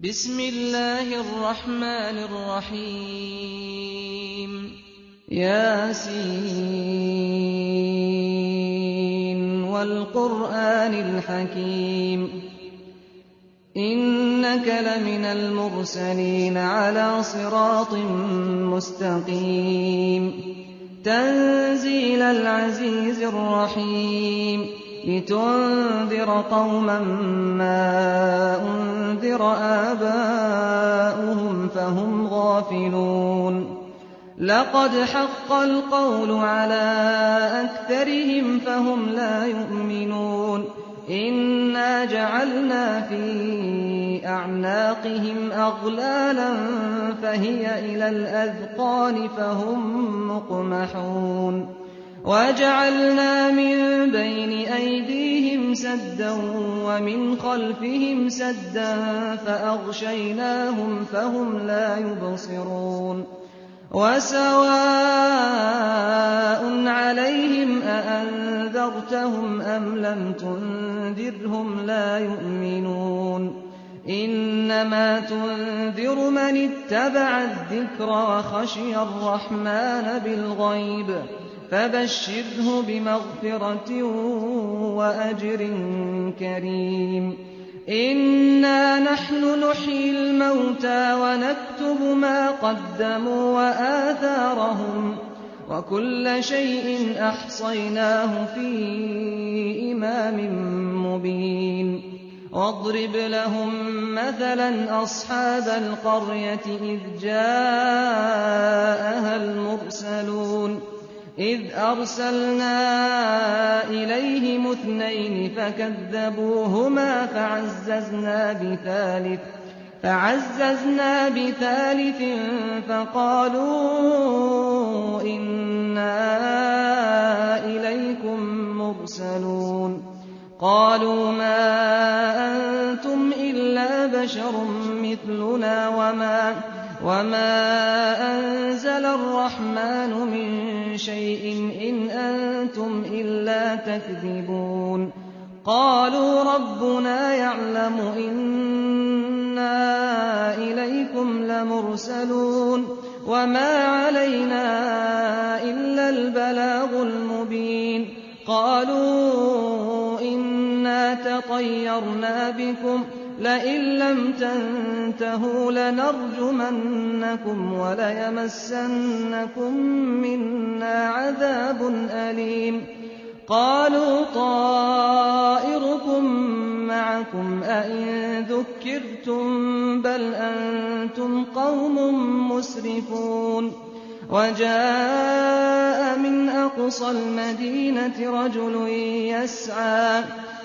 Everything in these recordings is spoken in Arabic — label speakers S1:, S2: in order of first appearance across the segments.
S1: بسم الله الرحمن الرحيم ياسين والقرآن الحكيم إنك لمن المرسلين على صراط مستقيم تنزيل العزيز الرحيم لتنذر قوما ما أنذر آباؤهم فهم غافلون لقد حق القول على أكثرهم فهم لا يؤمنون إنا جعلنا في أعناقهم أغلالا فهي إلى الأذقان فهم مقمحون وجعلنا من بين أيديهم سدا ومن خلفهم سدا فأغشيناهم فهم لا يبصرون وسواء عليهم أأنذرتهم أم لم تنذرهم لا يؤمنون إنما تنذر من اتبع الذكر وخشي الرحمن بالغيب فبشره بمغفرة وأجر كريم إنا نحن نحيي الموتى ونكتب ما قدموا وآثارهم وكل شيء أحصيناه في إمام مبين واضرب لهم مثلا أصحاب القرية إذ جاءها المرسلون إذ أرسلنا إليهم اثنين فكذبوهما فعززنا بثالث فقالوا إنا إليكم مرسلون قالوا ما أنتم إلا بشر مثلنا وما أنزل الرحمن من شيء إن أنتم إلا تكذبون قالوا ربنا يعلم إنا إليكم لمرسلون وما علينا إلا البلاغ المبين قالوا إنا تطيرنا بكم لئن لم تنتهوا لنرجمنكم وليمسنكم منا عذاب أليم قالوا طائركم معكم أئن ذكرتم بل أنتم قوم مسرفون وجاء من أقصى المدينة رجل يسعى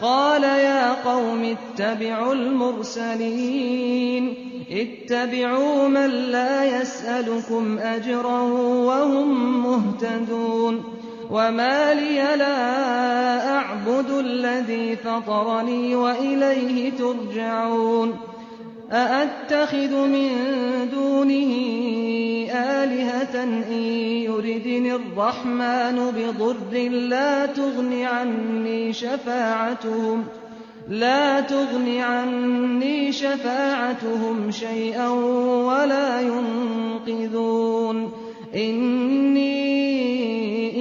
S1: قال يا قوم اتبعوا المرسلين اتبعوا من لا يسألكم أجرا وهم مهتدون وما لي لا أعبد الذي فطرني وإليه ترجعون أأتخذ من دونه آلهة إن يردني الرحمن بضر لا تغن عني شفاعتهم شيئا ولا ينقذون إني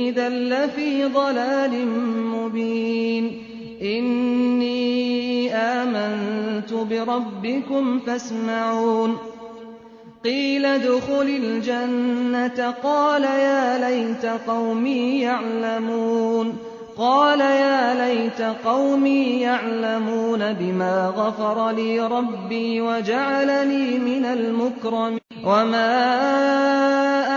S1: إذا لفي ضلال مبين إني آمنت بربكم فاسمعون قيل ادخل الجنة قال يا ليت قومي يعلمون بما غفر لي ربي وجعلني من المكرمين وما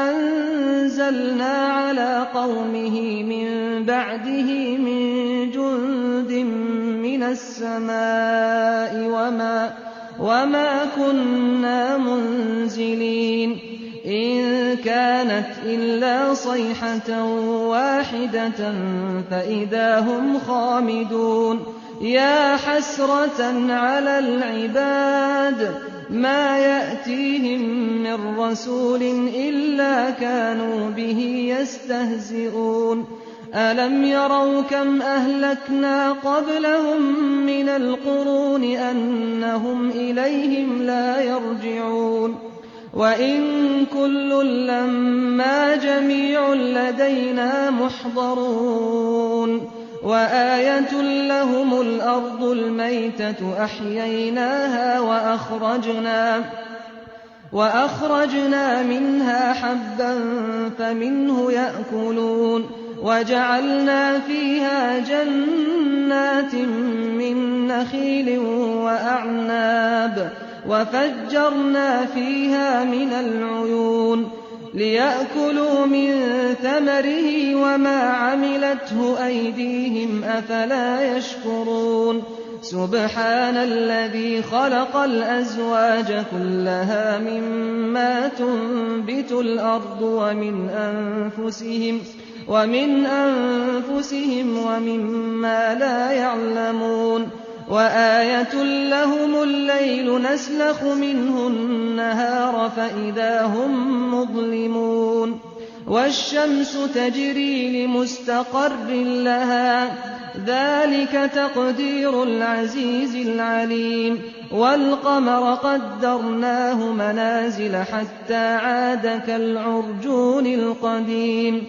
S1: أنزلنا على قومه من بعده من جند من السماء وما كنا منزلين إن كانت إلا صيحة واحدة فإذا هم خامدون يا حسرة على العباد ما يأتيهم من رسول إلا كانوا به يستهزئون أَلَمْ يَرَوْا كَمْ أَهْلَكْنَا قَبْلَهُم مِّنَ الْقُرُونِ أَنَّهُمْ إِلَيْهِمْ لَا يَرْجِعُونَ وَإِن كُلٌّ لَّمَّا جَمِيعٌ لَّدَيْنَا مُحْضَرُونَ وَآيَةٌ لَّهُمُ الْأَرْضُ الْمَيْتَةُ أَحْيَيْنَاهَا وَأَخْرَجْنَا مِنْهَا حَبًّا فَمِنْهُ يَأْكُلُونَ وَجَعَلْنَا فِيهَا جَنَّاتٍ مِّن نَّخِيلٍ وَأَعْنَابٍ وَفَجَّرْنَا فِيهَا مِنَ الْعُيُونِ لِيَأْكُلُوا مِن ثَمَرِهِ وَمَا عَمِلَتْهُ أَيْدِيهِمْ ۖ أَفَلَا يَشْكُرُونَ سُبْحَانَ الَّذِي خَلَقَ الْأَزْوَاجَ كُلَّهَا مِمَّا تُنبِتُ الْأَرْضُ وَمِنْ أَنفُسِهِمْ وَمِمَّا لَا يَعْلَمُونَ وَآيَةٌ لَّهُمُ اللَّيْلُ نَسْلَخُ مِنْهُ النَّهَارَ فَإِذَا هُم مُّظْلِمُونَ وَالشَّمْسُ تَجْرِي لِمُسْتَقَرٍّ لَّهَا ۚ ذَٰلِكَ تَقْدِيرُ الْعَزِيزِ الْعَلِيمِ وَالْقَمَرَ قَدَّرْنَاهُ مَنَازِلَ حَتَّىٰ عَادَ كَالْعُرْجُونِ الْقَدِيمِ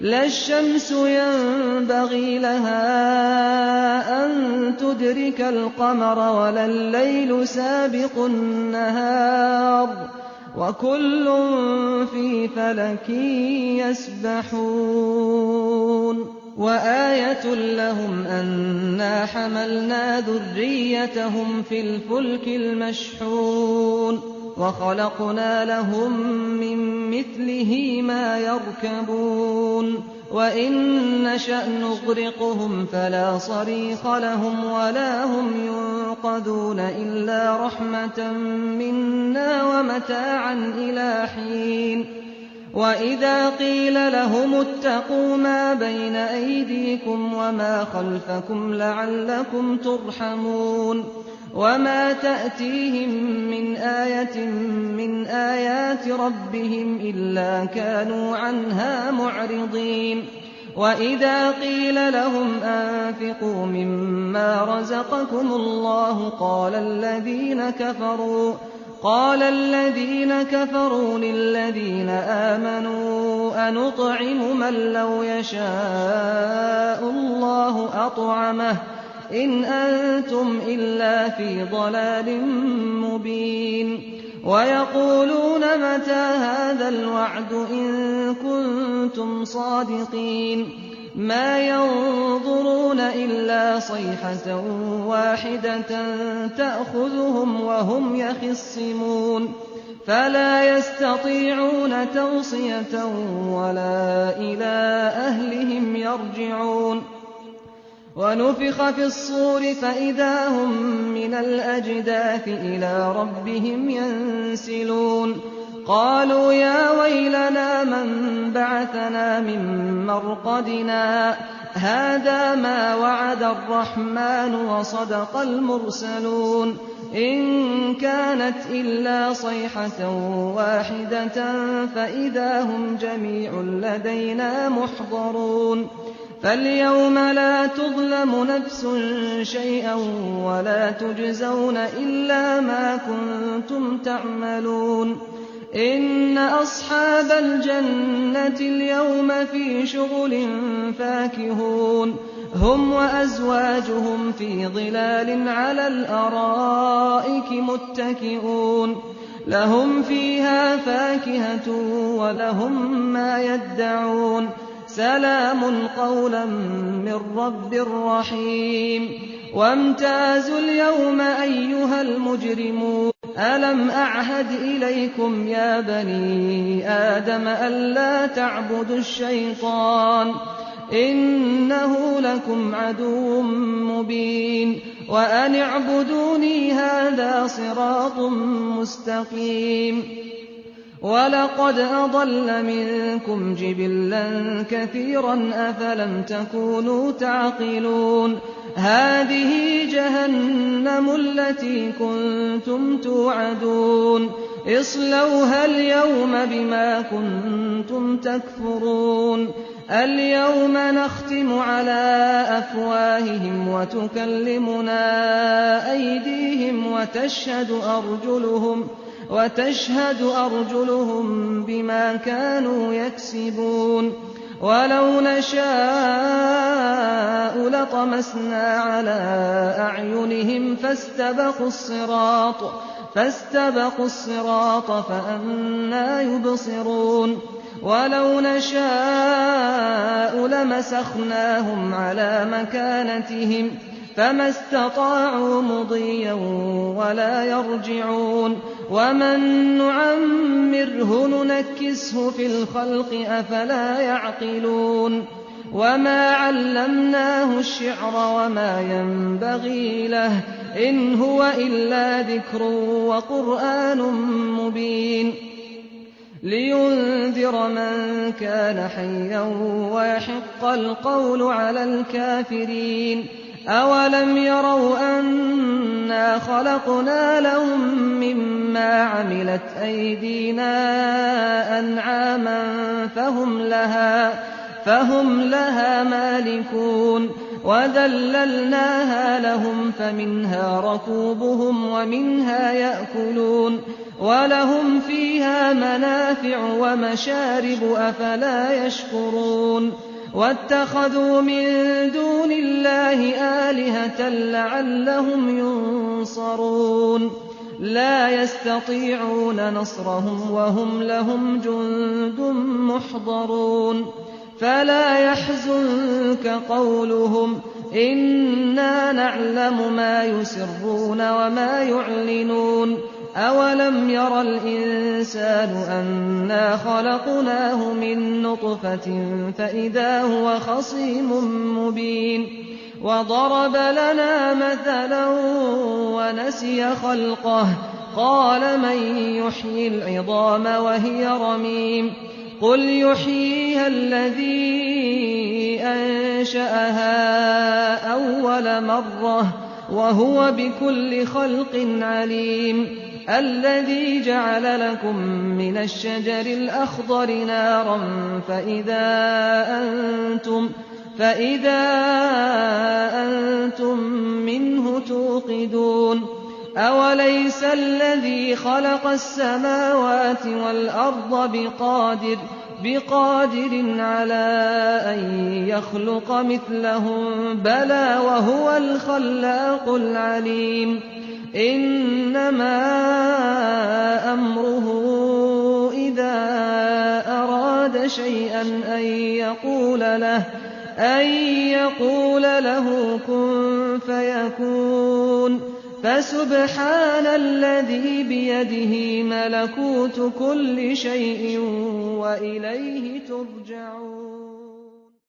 S1: لَا الشَّمْسُ يَنبَغِي لَهَا أَن تُدْرِكَ الْقَمَرَ وَلَا اللَّيْلُ سَابِقُ النَّهَارِ ۚ وَكُلٌّ فِي فَلَكٍ يَسْبَحُونَ وَآيَةٌ لَّهُمْ أَنَّا حَمَلْنَا ذُرِّيَّتَهُمْ فِي الْفُلْكِ الْمَشْحُونِ وَخَلَقْنَا لَهُم مِّن مِّثْلِهِ مَا يَرْكَبُونَ وَإِن نَّشَأْ نُغْرِقْهُمْ فَلَا صَرِيخَ لَهُمْ وَلَا هُمْ يُنقَذُونَ إِلَّا رَحْمَةً مِّنَّا وَمَتَاعًا إِلَىٰ حِينٍ وَإِذَا قِيلَ لَهُمُ اتَّقُوا مَا بَيْنَ أَيْدِيكُمْ وَمَا خَلْفَكُمْ لَعَلَّكُمْ تُرْحَمُونَ وَمَا تَأْتِيهِم مِّنْ آيَةٍ مِّنْ آيَاتِ رَبِّهِمْ إِلَّا كَانُوا عَنْهَا مُعْرِضِينَ وَإِذَا قِيلَ لَهُمْ أَنفِقُوا مِمَّا رَزَقَكُمُ اللَّهُ قَالَ الَّذِينَ كَفَرُوا لِلَّذِينَ آمَنُوا أَنُطْعِمُ مَن لَّوْ يَشَاءُ اللَّهُ أَطْعَمَهُ إِنْ أَنتُمْ إِلَّا فِي ضَلَالٍ مُّبِينٍ وَيَقُولُونَ مَتَىٰ هَٰذَا الْوَعْدُ إِن كُنتُمْ صَادِقِينَ مَا يَنظُرُونَ إِلَّا صَيْحَةً وَاحِدَةً تَأْخُذُهُمْ وَهُمْ يَخِصِّمُونَ فَلَا يَسْتَطِيعُونَ تَوْصِيَةً وَلَا إِلَىٰ أَهْلِهِمْ يَرْجِعُونَ وَنُفِخَ فِي الصُّورِ فَإِذَا هُم مِّنَ الْأَجْدَاثِ إِلَىٰ رَبِّهِمْ يَنسِلُونَ قَالُوا يَا وَيْلَنَا مَن بَعَثَنَا مِن مَّرْقَدِنَا هَٰذَا مَا وَعَدَ الرَّحْمَٰنُ وَصَدَقَ الْمُرْسَلُونَ إِن كَانَتْ إِلَّا صَيْحَةً وَاحِدَةً فَإِذَا هُمْ جَمِيعٌ لَّدَيْنَا مُحْضَرُونَ فَالْيَوْمَ لَا تُظْلَمُ نَفْسٌ شَيْئًا وَلَا تُجْزَوْنَ إِلَّا مَا كُنتُمْ تَعْمَلُونَ إِنَّ أَصْحَابَ الْجَنَّةِ الْيَوْمَ فِي شُغُلٍ فَاكِهُونَ هُمْ وَأَزْوَاجُهُمْ فِي ظِلَالٍ عَلَى الْأَرَائِكِ مُتَّكِئُونَ لَهُمْ فِيهَا فَاكِهَةٌ وَلَهُم مَّا يَدَّعُونَ سَلَامٌ قَوْلًا مِّن رَّبٍّ رَّحِيمٍ وَامْتَازُوا الْيَوْمَ أَيُّهَا الْمُجْرِمُونَ أَلَمْ أَعْهَدْ إِلَيْكُمْ يَا بَنِي آدَمَ أَلَّا تَعْبُدُوا الشَّيْطَانَ إِنَّهُ لَكُمْ عَدُوٌّ مُّبِينٌ وَأَنِ اعْبُدُونِي هَٰذَا صِرَاطٌ مُّسْتَقِيمٌ وَلَقَدْ أَضَلَّ مِنكُمْ جِبِلًّا كَثِيرًا ۖ أَفَلَمْ تَكُونُوا تَعْقِلُونَ هَٰذِهِ جَهَنَّمُ الَّتِي كُنتُمْ تُوعَدُونَ اصْلَوْهَا الْيَوْمَ بِمَا كُنتُمْ تَكْفُرُونَ الْيَوْمَ نَخْتِمُ عَلَىٰ أَفْوَاهِهِمْ وَتُكَلِّمُنَا أَيْدِيهِمْ وَتَشْهَدُ أَرْجُلُهُم بِمَا كَانُوا يَكْسِبُونَ وَلَوْ نَشَاءُ لَطَمَسْنَا عَلَىٰ أَعْيُنِهِمْ فَاسْتَبَقُوا الصِّرَاطَ فَأَنَّىٰ يُبْصِرُونَ وَلَوْ نَشَاءُ لَمَسَخْنَاهُمْ عَلَىٰ مَكَانَتِهِمْ فَمَا اسْتَطَاعُوا مُضِيًّا وَلَا يَرْجِعُونَ وَمَن نُّعَمِّرْهُ نُنَكِّسْهُ فِي الْخَلْقِ ۖ أَفَلَا يَعْقِلُونَ وَمَا عَلَّمْنَاهُ الشِّعْرَ وَمَا يَنبَغِي لَهُ ۚ إِنْ هُوَ إِلَّا ذِكْرٌ وَقُرْآنٌ مُّبِينٌ لِّيُنذِرَ مَن كَانَ حَيًّا وَيَحِقَّ الْقَوْلُ عَلَى الْكَافِرِينَ أَوَلَمْ يَرَوْا أَنَّا خَلَقْنَا لَهُم مِّمَّا عَمِلَتْ أَيْدِينَا أَنْعَامًا فَهُمْ لَهَا مَالِكُونَ وَذَلَّلْنَاهَا لَهُمْ فَمِنْهَا رَكُوبُهُمْ وَمِنْهَا يَأْكُلُونَ وَلَهُمْ فِيهَا مَنَافِعُ وَمَشَارِبُ ۖ أَفَلَا يَشْكُرُونَ وَاتَّخَذُوا مِن دُونِ اللَّهِ آلِهَةً لَّعَلَّهُمْ يُنصَرُونَ لَا يَسْتَطِيعُونَ نَصْرَهُمْ وَهُمْ لَهُمْ جُندٌ مُّحْضَرُونَ فَلَا يَحْزُنكَ قَوْلُهُمْ ۘ إِنَّا نَعْلَمُ مَا يُسِرُّونَ وَمَا يُعْلِنُونَ أَوَلَمْ يَرَ الْإِنسَانُ أَنَّا خَلَقْنَاهُ مِن نُّطْفَةٍ فَإِذَا هُوَ خَصِيمٌ مُّبِينٌ وَضَرَبَ لَنَا مَثَلًا وَنَسِيَ خَلْقَهُ قَالَ مَن يُحْيِي الْعِظَامَ وَهِيَ رَمِيمٌ قُلْ يُحْيِيهَا الَّذِي أَنشَأَهَا أَوَّلَ مَرَّةٍ وَهُوَ بِكُلِّ خَلْقٍ عَلِيمٌ الَّذِي جَعَلَ لَكُم مِّنَ الشَّجَرِ الْأَخْضَرِ نَارًا فَإِذَا أَنتُم مِّنْهُ تُوقِدُونَ أَوَلَيْسَ الَّذِي خَلَقَ السَّمَاوَاتِ وَالْأَرْضَ بِقَادِرٍ عَلَىٰ أَن يَخْلُقَ مِثْلَهُم ۚ بَلَىٰ وَهُوَ الْخَلَّاقُ الْعَلِيمُ إِنَّمَا أَمْرُهُ إِذَا أَرَادَ شَيْئًا أَن يَقُولَ لَهُ كُن فَيَكُونُ فَسُبْحَانَ الَّذِي بِيَدِهِ مَلَكُوتُ كُلِّ شَيْءٍ وَإِلَيْهِ تُرْجَعُونَ